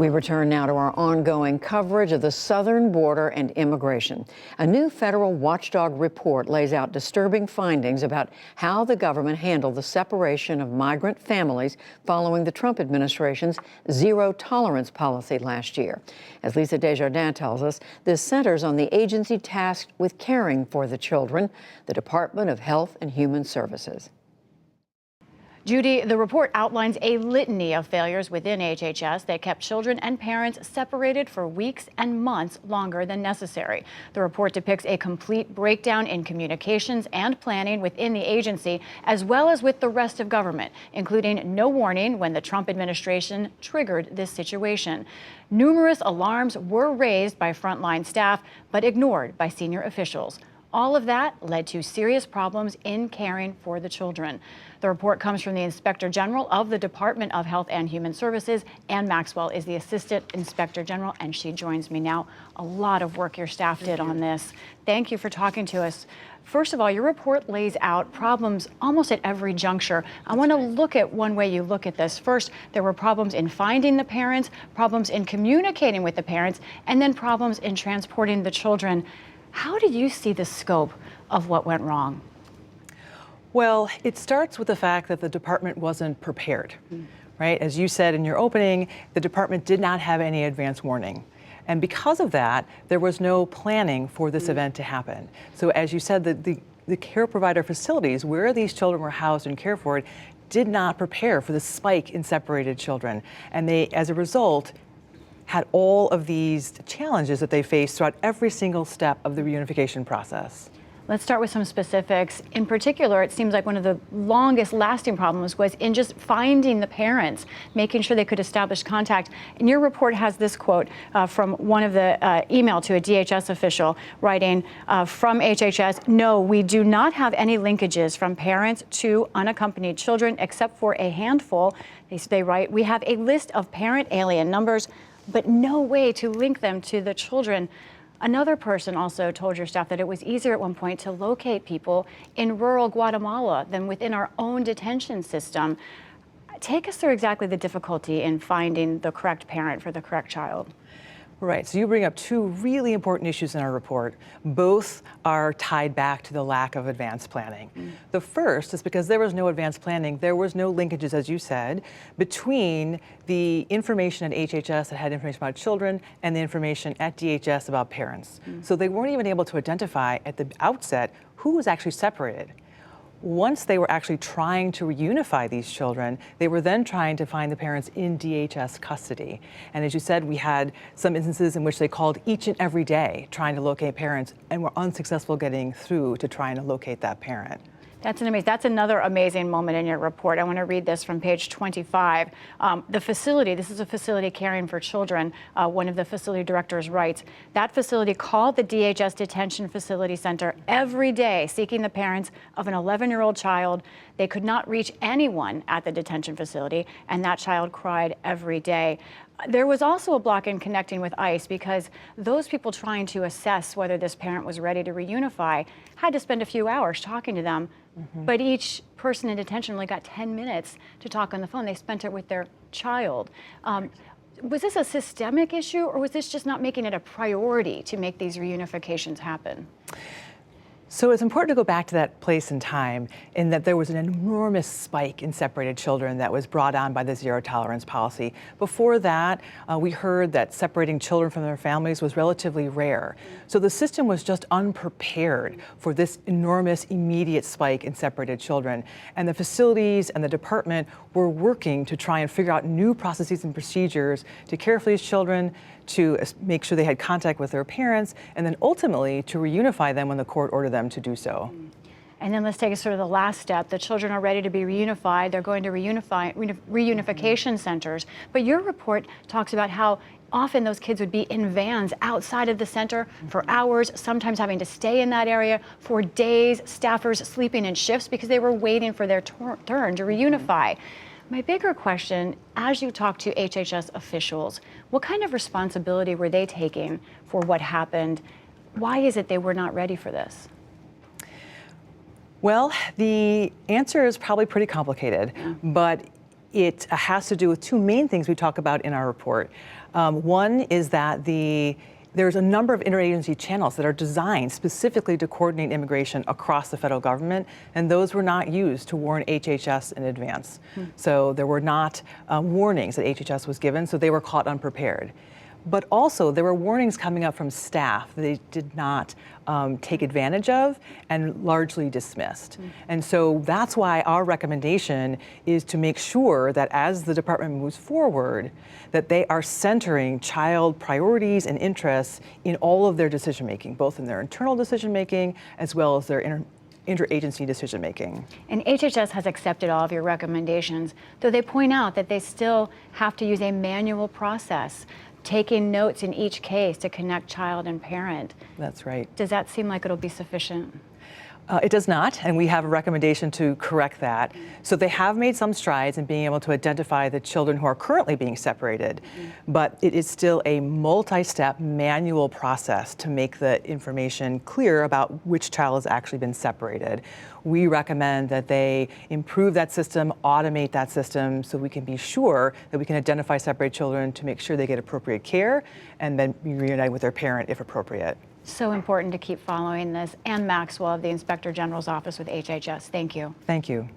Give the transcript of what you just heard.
We return now to our ongoing coverage of the southern border and immigration. A new federal watchdog report lays out disturbing findings about how the government handled the separation of migrant families following the Trump administration's zero-tolerance policy last year. As Lisa Desjardins tells us, this centers on the agency tasked with caring for the children, the Department of Health and Human Services. Judy, the report outlines a litany of failures within HHS that kept children and parents separated for weeks and months longer than necessary. The report depicts a complete breakdown in communications and planning within the agency, as well as with the rest of government, including no warning when the Trump administration triggered this situation. Numerous alarms were raised by frontline staff, but ignored by senior officials. All of that led to serious problems in caring for the children. The report comes from the Inspector General of the Department of Health and Human Services. Ann Maxwell is the Assistant Inspector General, and she joins me now. A lot of work your staff did on this. Thank you for talking to us. First of all, your report lays out problems almost at every juncture. I want to look at one way you look at this. First, there were problems in finding the parents, problems in communicating with the parents, and then problems in transporting the children. How do you see the scope of what went wrong? Well, it starts with the fact that the department wasn't prepared, right? As you said in your opening, the department did not have any advance warning. And because of that, there was no planning for this event to happen. So as you said, the care provider facilities where these children were housed and cared for did not prepare for the spike in separated children. And they, as a result, had all of these challenges that they faced throughout every single step of the reunification process. Let's start with some specifics. In particular, it seems like one of the longest lasting problems was in just finding the parents, making sure they could establish contact. And your report has this quote from one of the email to a DHS official writing from HHS, "No, we do not have any linkages from parents to unaccompanied children except for a handful." They write, "We have a list of parent alien numbers, but no way to link them to the children." Another person also told your staff that it was easier at one point to locate people in rural Guatemala than within our own detention system. Take us through exactly the difficulty in finding the correct parent for the correct child. Right, so you bring up two really important issues in our report. Both are tied back to the lack of advanced planning. The first is because there was no advanced planning, there was no linkages, as you said, between the information at HHS that had information about children and the information at DHS about parents. So they weren't even able to identify at the outset who was actually separated. Once they were actually trying to reunify these children, they were then trying to find the parents in DHS custody. And as you said, we had some instances in which they called each and every day trying to locate parents and were unsuccessful getting through to trying to locate that parent. That's another amazing moment in your report. I want to read this from page 25. The facility, this is a facility caring for children. One of the facility directors writes, "That facility called the DHS Detention Facility Center every day seeking the parents of an 11-year-old child. They could not reach anyone at the detention facility, and that child cried every day." There was also a block in connecting with ICE because those people trying to assess whether this parent was ready to reunify had to spend a few hours talking to them. But each person in detention only got 10 minutes to talk on the phone. They spent it with their child. Was this a systemic issue, or was this just not making it a priority to make these reunifications happen? So it's important to go back to that place in time in that there was an enormous spike in separated children that was brought on by the zero tolerance policy. Before that, we heard that separating children from their families was relatively rare. So the system was just unprepared for this enormous immediate spike in separated children. And the facilities and the department were working to try and figure out new processes and procedures to care for these children, to make sure they had contact with their parents, and then ultimately to reunify them when the court ordered them to do so. And then let's take us sort of the last step. The children are ready to be reunified. They're going to reunification centers. But your report talks about how often those kids would be in vans outside of the center for hours, sometimes having to stay in that area for days, staffers sleeping in shifts because they were waiting for their turn to reunify. My bigger question, as you talk to HHS officials, what kind of responsibility were they taking for what happened? Why is it they were not ready for this? Well, the answer is probably pretty complicated, but it has to do with two main things we talk about in our report. One is that there's a number of interagency channels that are designed specifically to coordinate immigration across the federal government, and those were not used to warn HHS in advance. So there were not warnings that HHS was given, so they were caught unprepared. But also, there were warnings coming up from staff that they did not take advantage of and largely dismissed. And so that's why our recommendation is to make sure that as the department moves forward, that they are centering child priorities and interests in all of their decision making, both in their internal decision making as well as their interagency decision making. And HHS has accepted all of your recommendations, though they point out that they still have to use a manual process, taking notes in each case to connect child and parent. That's right. Does that seem like it'll be sufficient? It does not, and we have a recommendation to correct that. So they have made some strides in being able to identify the children who are currently being separated, but it is still a multi-step manual process to make the information clear about which child has actually been separated. We recommend that they improve that system, automate that system, so we can be sure that we can identify separated children to make sure they get appropriate care and then be reunited with their parent if appropriate. So important to keep following this. Ann Maxwell of the Inspector General's Office with HHS. Thank you. Thank you.